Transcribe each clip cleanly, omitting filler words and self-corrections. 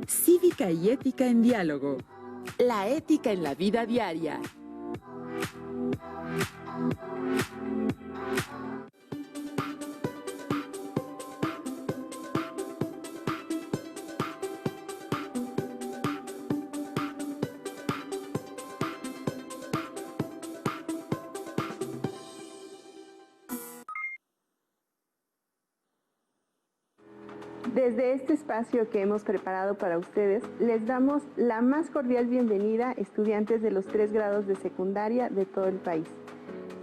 Cívica y ética en diálogo. La ética en la vida diaria. Desde este espacio que hemos preparado para ustedes, les damos la más cordial bienvenida a estudiantes de los 3 grados de secundaria de todo el país.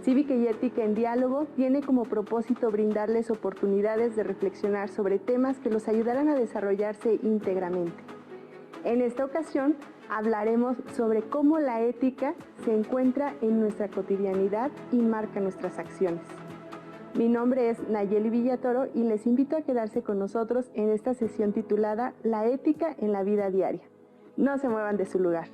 Cívica y ética en diálogo tiene como propósito brindarles oportunidades de reflexionar sobre temas que los ayudarán a desarrollarse íntegramente. En esta ocasión hablaremos sobre cómo la ética se encuentra en nuestra cotidianidad y marca nuestras acciones. Mi nombre es Nayeli Villatoro y les invito a quedarse con nosotros en esta sesión titulada La ética en la vida diaria. No se muevan de su lugar.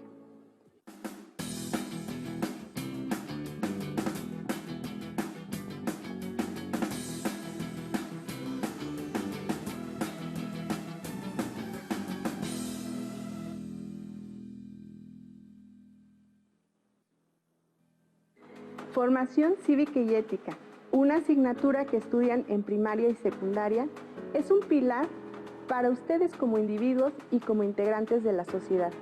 Formación cívica y ética, una asignatura que estudian en primaria y secundaria, es un pilar para ustedes como individuos y como integrantes de la sociedad,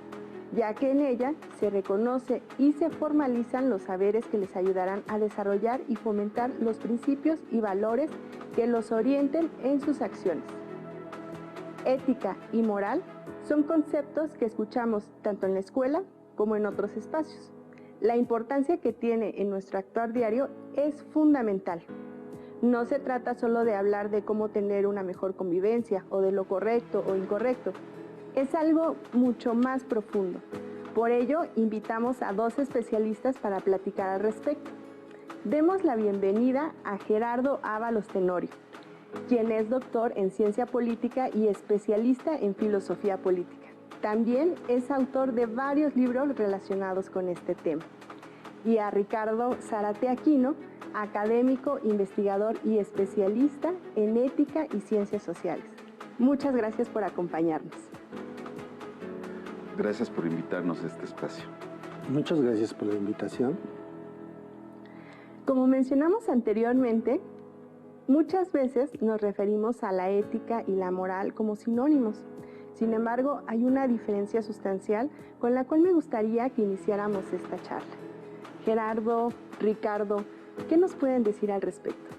ya que en ella se reconoce y se formalizan los saberes que les ayudarán a desarrollar y fomentar los principios y valores que los orienten en sus acciones. Ética y moral son conceptos que escuchamos tanto en la escuela como en otros espacios. La importancia que tiene en nuestro actuar diario es fundamental. No se trata solo de hablar de cómo tener una mejor convivencia o de lo correcto o incorrecto. Es algo mucho más profundo. Por ello, invitamos a 2 especialistas para platicar al respecto. Demos la bienvenida a Gerardo Ábalos Tenorio, quien es doctor en ciencia política y especialista en filosofía política. También es autor de varios libros relacionados con este tema. Y a Ricardo Zárate Aquino, académico, investigador y especialista en ética y ciencias sociales. Muchas gracias por acompañarnos. Gracias por invitarnos a este espacio. Muchas gracias por la invitación. Como mencionamos anteriormente, muchas veces nos referimos a la ética y la moral como sinónimos. Sin embargo, hay una diferencia sustancial con la cual me gustaría que iniciáramos esta charla. Gerardo, Ricardo, ¿qué nos pueden decir al respecto?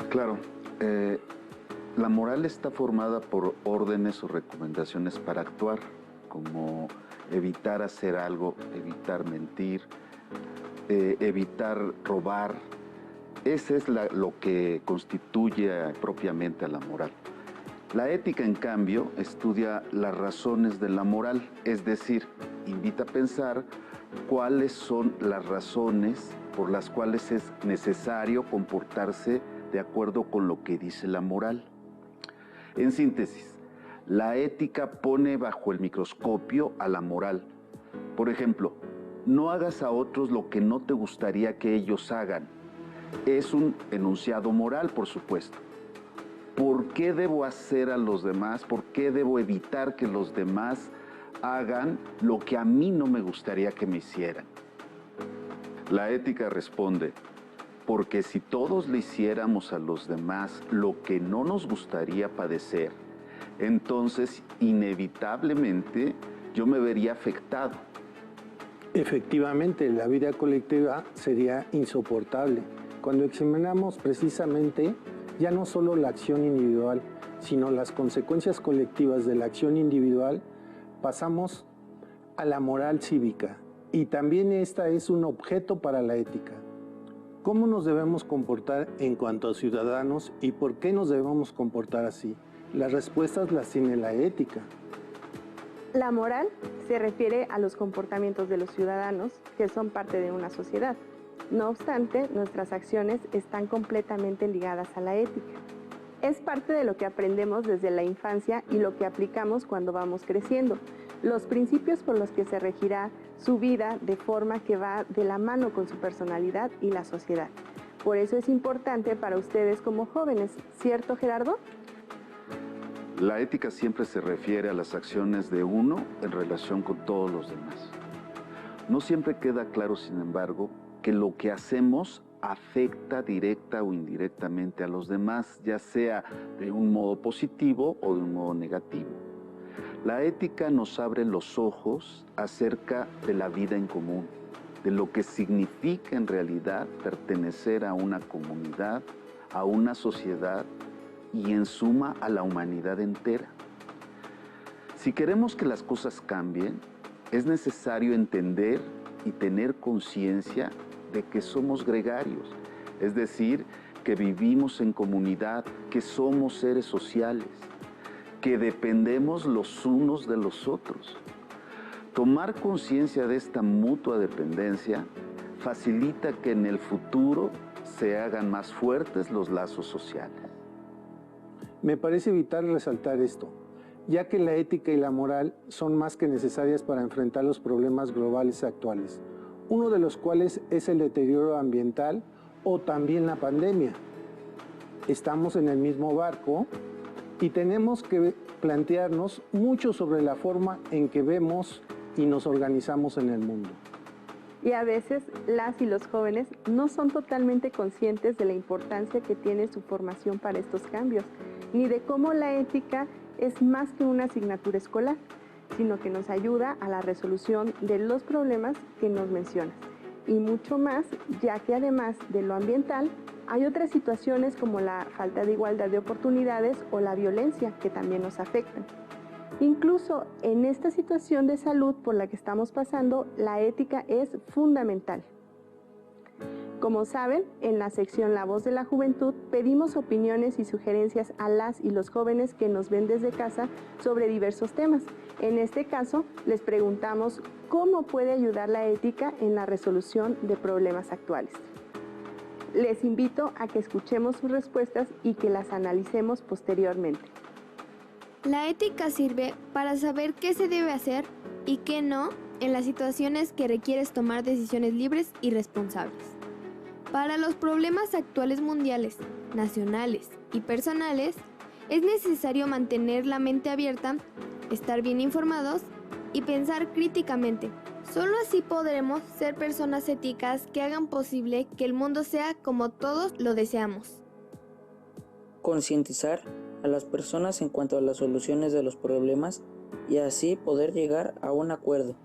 Claro, la moral está formada por órdenes o recomendaciones para actuar, como evitar hacer algo, evitar mentir, evitar robar. Ese es lo que constituye propiamente a la moral. La ética, en cambio, estudia las razones de la moral, es decir, invita a pensar cuáles son las razones por las cuales es necesario comportarse de acuerdo con lo que dice la moral. En síntesis, la ética pone bajo el microscopio a la moral. Por ejemplo, no hagas a otros lo que no te gustaría que ellos hagan. Es un enunciado moral, por supuesto. ¿Por qué debo hacer a los demás? ¿Por qué debo evitar que los demás hagan lo que a mí no me gustaría que me hicieran? La ética responde, porque si todos le hiciéramos a los demás lo que no nos gustaría padecer, entonces inevitablemente yo me vería afectado. Efectivamente, la vida colectiva sería insoportable. Cuando examinamos precisamente ya no solo la acción individual, sino las consecuencias colectivas de la acción individual, pasamos a la moral cívica. Y también esta es un objeto para la ética. ¿Cómo nos debemos comportar en cuanto a ciudadanos y por qué nos debemos comportar así? Las respuestas las tiene la ética. La moral se refiere a los comportamientos de los ciudadanos que son parte de una sociedad. No obstante, nuestras acciones están completamente ligadas a la ética. Es parte de lo que aprendemos desde la infancia y lo que aplicamos cuando vamos creciendo. Los principios por los que se regirá su vida de forma que va de la mano con su personalidad y la sociedad. Por eso es importante para ustedes como jóvenes, ¿cierto, Gerardo? La ética siempre se refiere a las acciones de uno en relación con todos los demás. No siempre queda claro, sin embargo, que lo que hacemos afecta directa o indirectamente a los demás, ya sea de un modo positivo o de un modo negativo. La ética nos abre los ojos acerca de la vida en común, de lo que significa en realidad pertenecer a una comunidad, a una sociedad y en suma a la humanidad entera. Si queremos que las cosas cambien, es necesario entender y tener conciencia de que somos gregarios, es decir, que vivimos en comunidad, que somos seres sociales, que dependemos los unos de los otros. Tomar conciencia de esta mutua dependencia facilita que en el futuro se hagan más fuertes los lazos sociales. Me parece vital resaltar esto, ya que la ética y la moral son más que necesarias para enfrentar los problemas globales actuales, uno de los cuales es el deterioro ambiental o también la pandemia. Estamos en el mismo barco y tenemos que plantearnos mucho sobre la forma en que vemos y nos organizamos en el mundo. Y a veces las y los jóvenes no son totalmente conscientes de la importancia que tiene su formación para estos cambios, ni de cómo la ética es más que una asignatura escolar, sino que nos ayuda a la resolución de los problemas que nos mencionas. Y mucho más, ya que además de lo ambiental, hay otras situaciones como la falta de igualdad de oportunidades o la violencia que también nos afectan. Incluso en esta situación de salud por la que estamos pasando, la ética es fundamental. Como saben, en la sección La Voz de la Juventud pedimos opiniones y sugerencias a las y los jóvenes que nos ven desde casa sobre diversos temas. En este caso, les preguntamos cómo puede ayudar la ética en la resolución de problemas actuales. Les invito a que escuchemos sus respuestas y que las analicemos posteriormente. La ética sirve para saber qué se debe hacer y qué no en las situaciones que requieres tomar decisiones libres y responsables. Para los problemas actuales mundiales, nacionales y personales, es necesario mantener la mente abierta, estar bien informados y pensar críticamente. Solo así podremos ser personas éticas que hagan posible que el mundo sea como todos lo deseamos. Concientizar a las personas en cuanto a las soluciones de los problemas y así poder llegar a un acuerdo.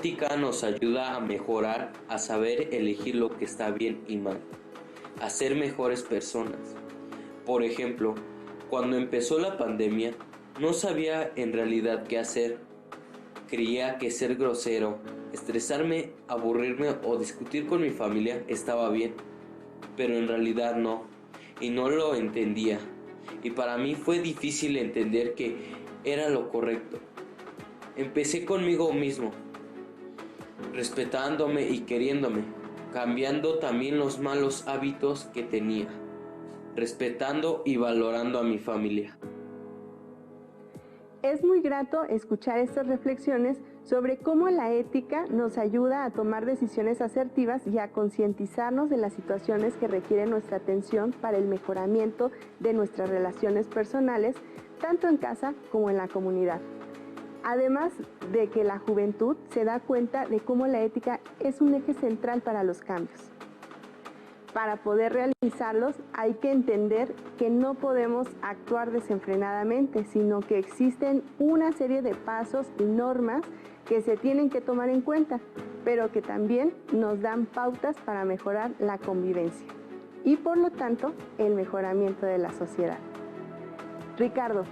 La ética nos ayuda a mejorar, a saber elegir lo que está bien y mal, a ser mejores personas. Por ejemplo, cuando empezó la pandemia, no sabía en realidad qué hacer. Creía que ser grosero, estresarme, aburrirme o discutir con mi familia estaba bien, pero en realidad no, y no lo entendía. Y para mí fue difícil entender que era lo correcto. Empecé conmigo mismo, respetándome y queriéndome, cambiando también los malos hábitos que tenía, respetando y valorando a mi familia. Es muy grato escuchar estas reflexiones sobre cómo la ética nos ayuda a tomar decisiones asertivas y a concientizarnos de las situaciones que requieren nuestra atención para el mejoramiento de nuestras relaciones personales, tanto en casa como en la comunidad. Además de que la juventud se da cuenta de cómo la ética es un eje central para los cambios. Para poder realizarlos hay que entender que no podemos actuar desenfrenadamente, sino que existen una serie de pasos y normas que se tienen que tomar en cuenta, pero que también nos dan pautas para mejorar la convivencia y por lo tanto el mejoramiento de la sociedad. Ricardo,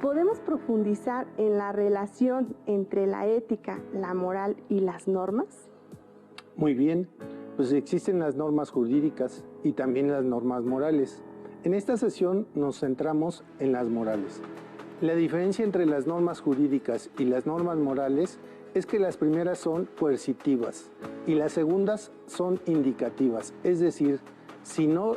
¿podemos profundizar en la relación entre la ética, la moral y las normas? Muy bien, pues existen las normas jurídicas y también las normas morales. En esta sesión nos centramos en las morales. La diferencia entre las normas jurídicas y las normas morales es que las primeras son coercitivas y las segundas son indicativas, es decir, si no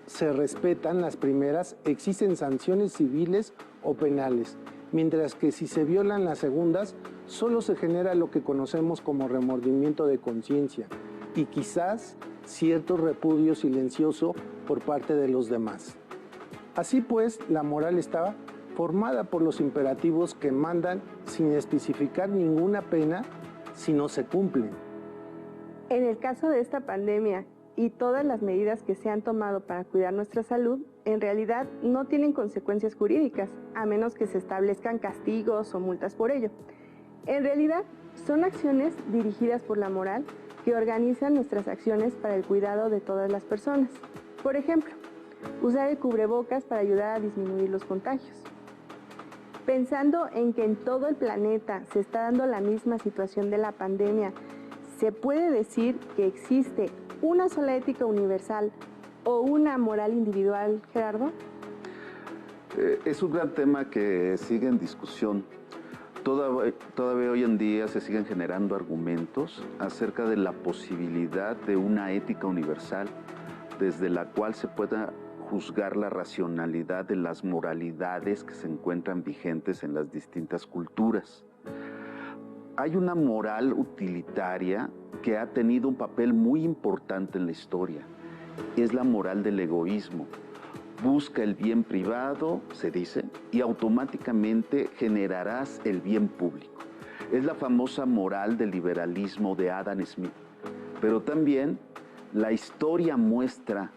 se respetan las primeras, existen sanciones civiles o penales, mientras que si se violan las segundas, solo se genera lo que conocemos como remordimiento de conciencia y quizás cierto repudio silencioso por parte de los demás. Así pues, la moral está formada por los imperativos que mandan sin especificar ninguna pena si no se cumplen. En el caso de esta pandemia y todas las medidas que se han tomado para cuidar nuestra salud, en realidad no tienen consecuencias jurídicas, a menos que se establezcan castigos o multas por ello. En realidad, son acciones dirigidas por la moral que organizan nuestras acciones para el cuidado de todas las personas. Por ejemplo, usar el cubrebocas para ayudar a disminuir los contagios. Pensando en que en todo el planeta se está dando la misma situación de la pandemia, ¿se puede decir que existe una sola ética universal o una moral individual, Gerardo? Es un gran tema que sigue en discusión. Todavía hoy en día se siguen generando argumentos acerca de la posibilidad de una ética universal desde la cual se pueda juzgar la racionalidad de las moralidades que se encuentran vigentes en las distintas culturas. Hay una moral utilitaria que ha tenido un papel muy importante en la historia. Es la moral del egoísmo. Busca el bien privado, se dice, y automáticamente generarás el bien público. Es la famosa moral del liberalismo de Adam Smith. Pero también la historia muestra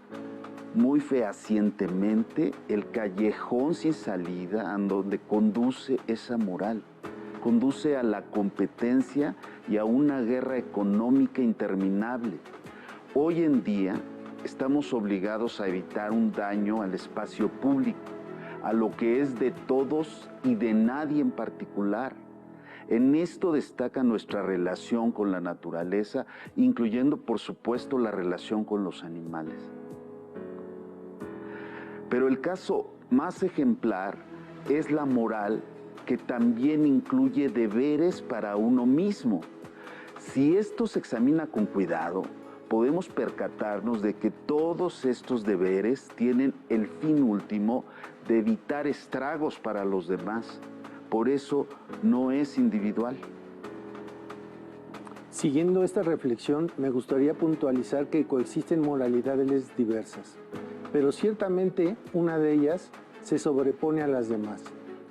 muy fehacientemente el callejón sin salida a donde conduce esa moral. Conduce a la competencia y a una guerra económica interminable. Hoy en día estamos obligados a evitar un daño al espacio público, a lo que es de todos y de nadie en particular. En esto destaca nuestra relación con la naturaleza, incluyendo, por supuesto, la relación con los animales. Pero el caso más ejemplar es la moral que también incluye deberes para uno mismo. Si esto se examina con cuidado, podemos percatarnos de que todos estos deberes tienen el fin último de evitar estragos para los demás. Por eso no es individual. Siguiendo esta reflexión, me gustaría puntualizar que coexisten moralidades diversas, pero ciertamente una de ellas se sobrepone a las demás.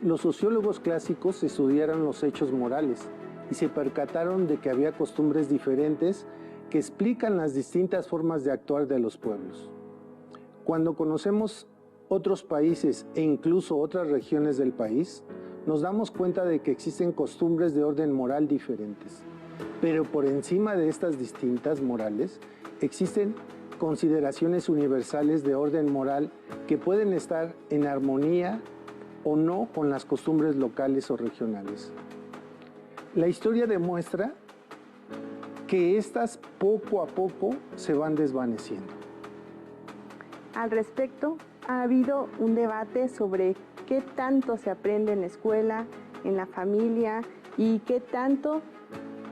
Los sociólogos clásicos estudiaron los hechos morales y se percataron de que había costumbres diferentes que explican las distintas formas de actuar de los pueblos. Cuando conocemos otros países e incluso otras regiones del país, nos damos cuenta de que existen costumbres de orden moral diferentes. Pero por encima de estas distintas morales, existen consideraciones universales de orden moral que pueden estar en armonía o no con las costumbres locales o regionales. La historia demuestra que estas poco a poco se van desvaneciendo. Al respecto, ha habido un debate sobre qué tanto se aprende en la escuela, en la familia y qué tanto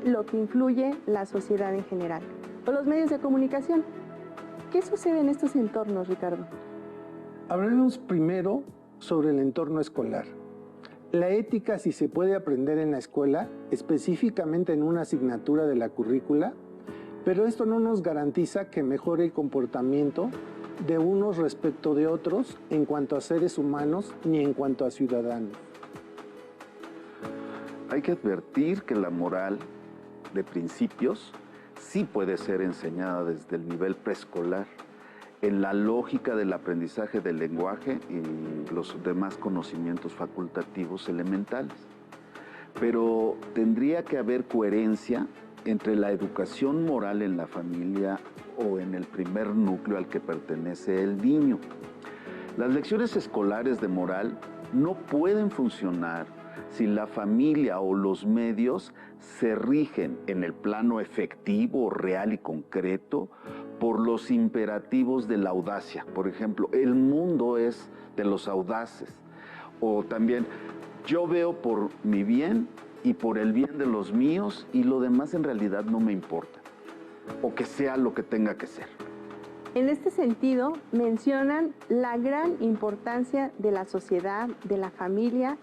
lo que influye la sociedad en general, o los medios de comunicación. ¿Qué sucede en estos entornos, Ricardo? Hablemos primero sobre el entorno escolar. La ética, si se puede aprender en la escuela, específicamente en una asignatura de la currícula, pero esto no nos garantiza que mejore el comportamiento de unos respecto de otros en cuanto a seres humanos ni en cuanto a ciudadanos. Hay que advertir que la moral de principios sí puede ser enseñada desde el nivel preescolar, en la lógica del aprendizaje del lenguaje y los demás conocimientos facultativos elementales. Pero tendría que haber coherencia entre la educación moral en la familia o en el primer núcleo al que pertenece el niño. Las lecciones escolares de moral no pueden funcionar si la familia o los medios se rigen en el plano efectivo, real y concreto por los imperativos de la audacia. Por ejemplo, el mundo es de los audaces. O también, yo veo por mi bien y por el bien de los míos y lo demás en realidad no me importa. O que sea lo que tenga que ser. En este sentido, mencionan la gran importancia de la sociedad, de la familia,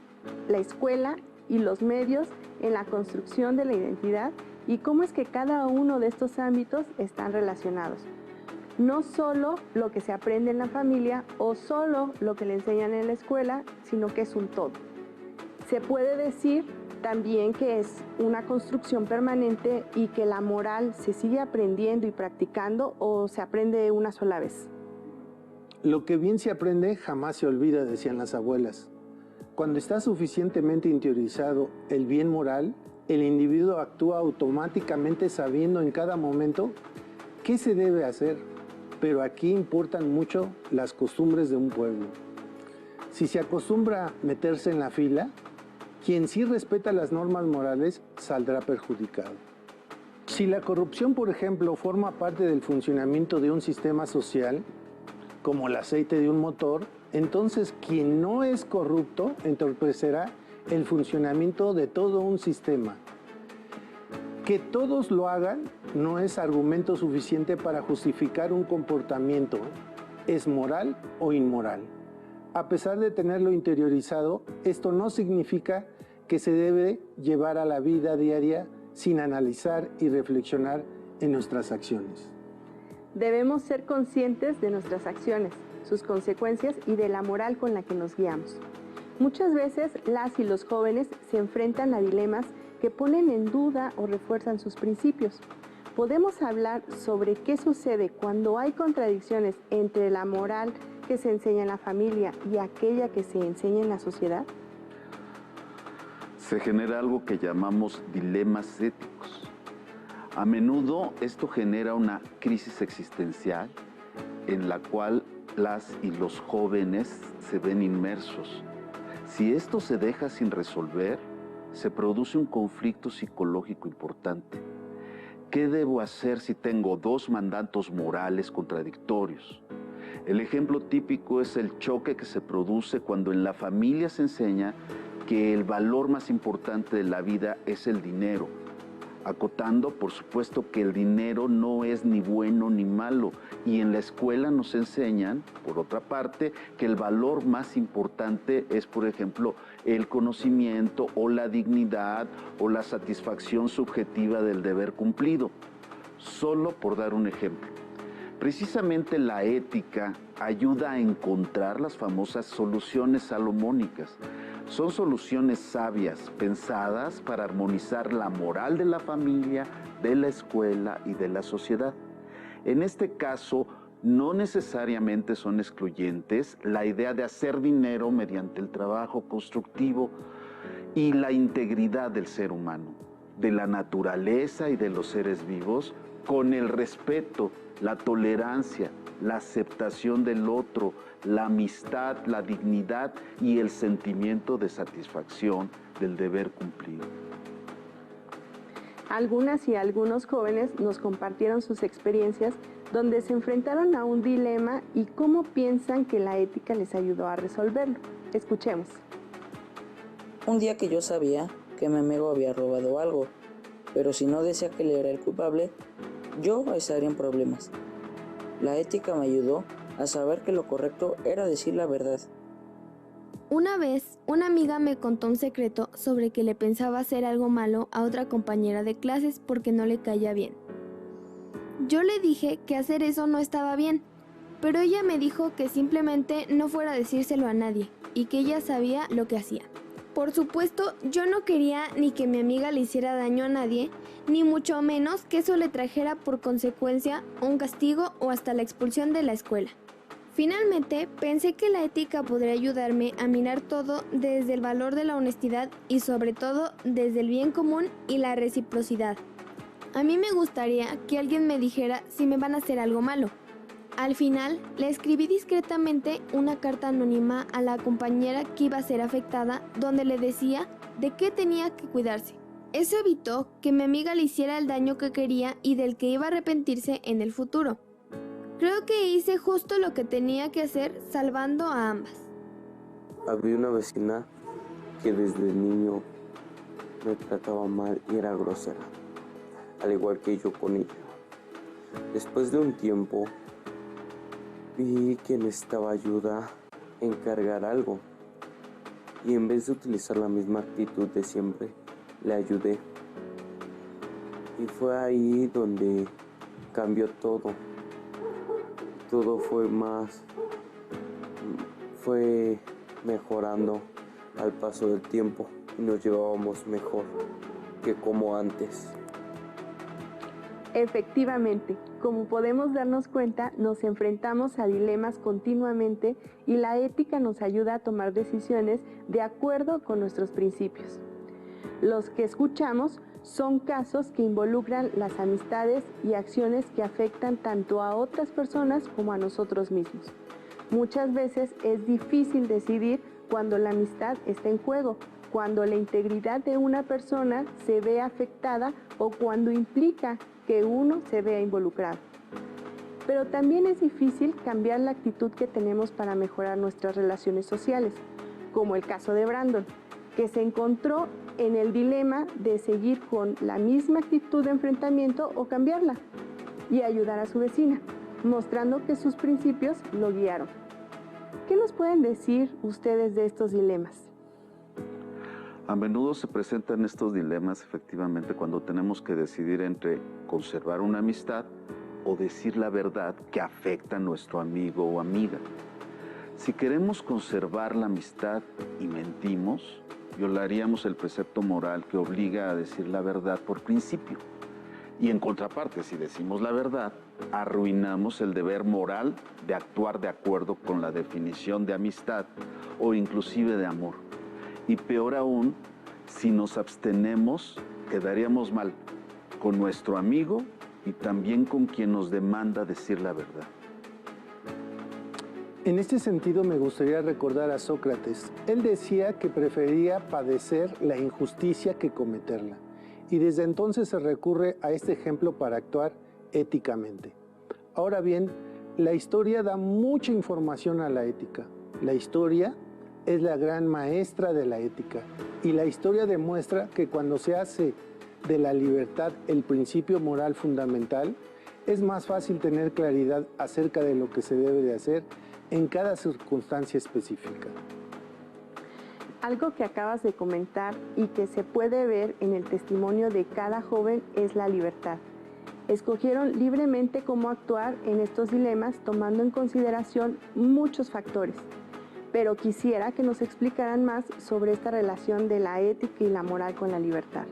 la escuela y los medios en la construcción de la identidad y cómo es que cada uno de estos ámbitos están relacionados. no solo lo que se aprende en la familia o solo lo que le enseñan en la escuela, sino que es un todo. Se puede decir también que es una construcción permanente y que la moral se sigue aprendiendo y practicando o se aprende una sola vez. Lo que bien se aprende jamás se olvida, decían las abuelas. Cuando está suficientemente interiorizado el bien moral, el individuo actúa automáticamente sabiendo en cada momento qué se debe hacer, pero aquí importan mucho las costumbres de un pueblo. Si se acostumbra a meterse en la fila, quien sí respeta las normas morales saldrá perjudicado. Si la corrupción, por ejemplo, forma parte del funcionamiento de un sistema social, como el aceite de un motor, entonces quien no es corrupto entorpecerá el funcionamiento de todo un sistema. Que todos lo hagan no es argumento suficiente para justificar un comportamiento, es moral o inmoral. A pesar de tenerlo interiorizado, esto no significa que se debe llevar a la vida diaria sin analizar y reflexionar en nuestras acciones. Debemos ser conscientes de nuestras acciones, sus consecuencias y de la moral con la que nos guiamos. Muchas veces las y los jóvenes se enfrentan a dilemas que ponen en duda o refuerzan sus principios. ¿Podemos hablar sobre qué sucede cuando hay contradicciones entre la moral que se enseña en la familia y aquella que se enseña en la sociedad? Se genera algo que llamamos dilemas éticos. A menudo esto genera una crisis existencial en la cual las y los jóvenes se ven inmersos. Si esto se deja sin resolver, se produce un conflicto psicológico importante. ¿Qué debo hacer si tengo dos mandatos morales contradictorios? El ejemplo típico es el choque que se produce cuando en la familia se enseña que el valor más importante de la vida es el dinero, acotando, por supuesto, que el dinero no es ni bueno ni malo, y en la escuela nos enseñan, por otra parte, que el valor más importante es, por ejemplo, el conocimiento o la dignidad o la satisfacción subjetiva del deber cumplido, solo por dar un ejemplo. Precisamente la ética ayuda a encontrar las famosas soluciones salomónicas. Son soluciones sabias, pensadas para armonizar la moral de la familia, de la escuela y de la sociedad. En este caso, no necesariamente son excluyentes la idea de hacer dinero mediante el trabajo constructivo y la integridad del ser humano, de la naturaleza y de los seres vivos, con el respeto, la tolerancia, la aceptación del otro, la amistad, la dignidad y el sentimiento de satisfacción del deber cumplido. Algunas y algunos jóvenes nos compartieron sus experiencias donde se enfrentaron a un dilema y cómo piensan que la ética les ayudó a resolverlo. Escuchemos. Un día que yo sabía que mi amigo había robado algo, pero si no decía que él era el culpable, yo estaría en problemas. La ética me ayudó a saber que lo correcto era decir la verdad. Una vez, una amiga me contó un secreto sobre que le pensaba hacer algo malo a otra compañera de clases porque no le caía bien. Yo le dije que hacer eso no estaba bien, pero ella me dijo que simplemente no fuera a decírselo a nadie y que ella sabía lo que hacía. Por supuesto, yo no quería ni que mi amiga le hiciera daño a nadie, ni mucho menos que eso le trajera por consecuencia un castigo o hasta la expulsión de la escuela. Finalmente, pensé que la ética podría ayudarme a mirar todo desde el valor de la honestidad y sobre todo desde el bien común y la reciprocidad. A mí me gustaría que alguien me dijera si me van a hacer algo malo. Al final, le escribí discretamente una carta anónima a la compañera que iba a ser afectada, donde le decía de qué tenía que cuidarse. Eso evitó que mi amiga le hiciera el daño que quería y del que iba a arrepentirse en el futuro. Creo que hice justo lo que tenía que hacer, salvando a ambas. Había una vecina que desde niño me trataba mal y era grosera, al igual que yo con ella. Después de un tiempo, vi que necesitaba ayuda en cargar algo y en vez de utilizar la misma actitud de siempre, le ayudé. Y fue ahí donde cambió todo. todo fue mejorando al paso del tiempo y nos llevábamos mejor que como antes. Efectivamente, como podemos darnos cuenta, nos enfrentamos a dilemas continuamente y la ética nos ayuda a tomar decisiones de acuerdo con nuestros principios. Los que escuchamos son casos que involucran las amistades y acciones que afectan tanto a otras personas como a nosotros mismos. Muchas veces es difícil decidir cuando la amistad está en juego, cuando la integridad de una persona se ve afectada o cuando implica que uno se vea involucrado. Pero también es difícil cambiar la actitud que tenemos para mejorar nuestras relaciones sociales, como el caso de Brandon, que se encontró en el dilema de seguir con la misma actitud de enfrentamiento o cambiarla y ayudar a su vecina, mostrando que sus principios lo guiaron. ¿Qué nos pueden decir ustedes de estos dilemas? A menudo se presentan estos dilemas efectivamente cuando tenemos que decidir entre conservar una amistad o decir la verdad que afecta a nuestro amigo o amiga. Si queremos conservar la amistad y mentimos, violaríamos el precepto moral que obliga a decir la verdad por principio. Y en contraparte, si decimos la verdad, arruinamos el deber moral de actuar de acuerdo con la definición de amistad o inclusive de amor. Y peor aún, si nos abstenemos, quedaríamos mal con nuestro amigo y también con quien nos demanda decir la verdad. En este sentido me gustaría recordar a Sócrates. Él decía que prefería padecer la injusticia que cometerla. Y desde entonces se recurre a este ejemplo para actuar éticamente. Ahora bien, la historia da mucha información a la ética. La historia es la gran maestra de la ética. Y la historia demuestra que cuando se hace de la libertad el principio moral fundamental, es más fácil tener claridad acerca de lo que se debe de hacer en cada circunstancia específica. Algo que acabas de comentar y que se puede ver en el testimonio de cada joven es la libertad. Escogieron libremente cómo actuar en estos dilemas tomando en consideración muchos factores. Pero quisiera que nos explicaran más sobre esta relación de la ética y la moral con la libertad.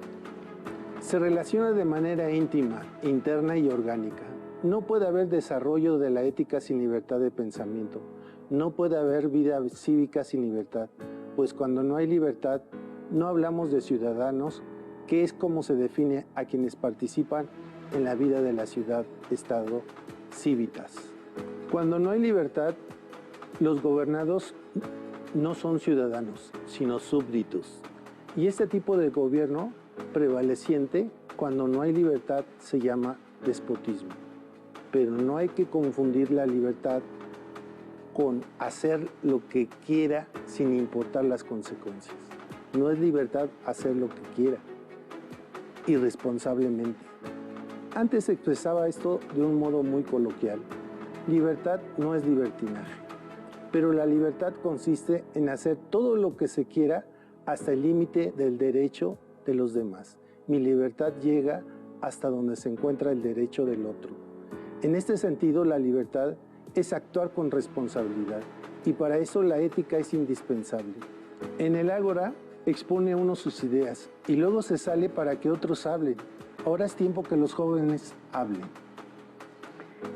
Se relaciona de manera íntima, interna y orgánica. No puede haber desarrollo de la ética sin libertad de pensamiento. No puede haber vida cívica sin libertad, pues cuando no hay libertad, no hablamos de ciudadanos, que es como se define a quienes participan en la vida de la ciudad, estado, civitas. Cuando no hay libertad, los gobernados no son ciudadanos, sino súbditos. Y este tipo de gobierno prevaleciente, cuando no hay libertad, se llama despotismo. Pero no hay que confundir la libertad con hacer lo que quiera sin importar las consecuencias. No es libertad hacer lo que quiera, irresponsablemente. Antes se expresaba esto de un modo muy coloquial. Libertad no es libertinaje, pero la libertad consiste en hacer todo lo que se quiera hasta el límite del derecho de los demás. Mi libertad llega hasta donde se encuentra el derecho del otro. En este sentido, la libertad es actuar con responsabilidad y para eso la ética es indispensable. En el ágora expone uno sus ideas y luego se sale para que otros hablen. Ahora es tiempo que los jóvenes hablen.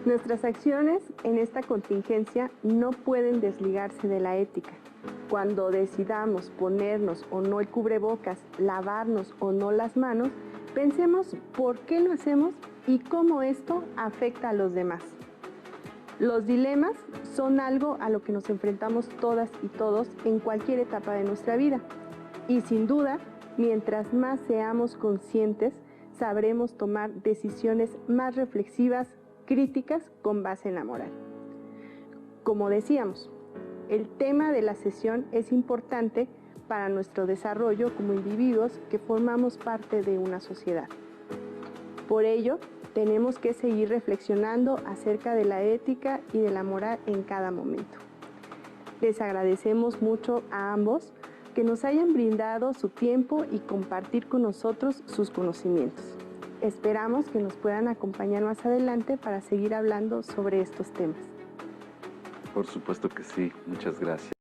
Nuestras acciones en esta contingencia no pueden desligarse de la ética. Cuando decidamos ponernos o no el cubrebocas, lavarnos o no las manos, pensemos por qué lo hacemos y cómo esto afecta a los demás. Los dilemas son algo a lo que nos enfrentamos todas y todos en cualquier etapa de nuestra vida. Y sin duda, mientras más seamos conscientes, sabremos tomar decisiones más reflexivas, críticas, con base en la moral. Como decíamos, el tema de la sesión es importante para nuestro desarrollo como individuos que formamos parte de una sociedad. Por ello, tenemos que seguir reflexionando acerca de la ética y de la moral en cada momento. Les agradecemos mucho a ambos que nos hayan brindado su tiempo y compartir con nosotros sus conocimientos. Esperamos que nos puedan acompañar más adelante para seguir hablando sobre estos temas. Por supuesto que sí, muchas gracias.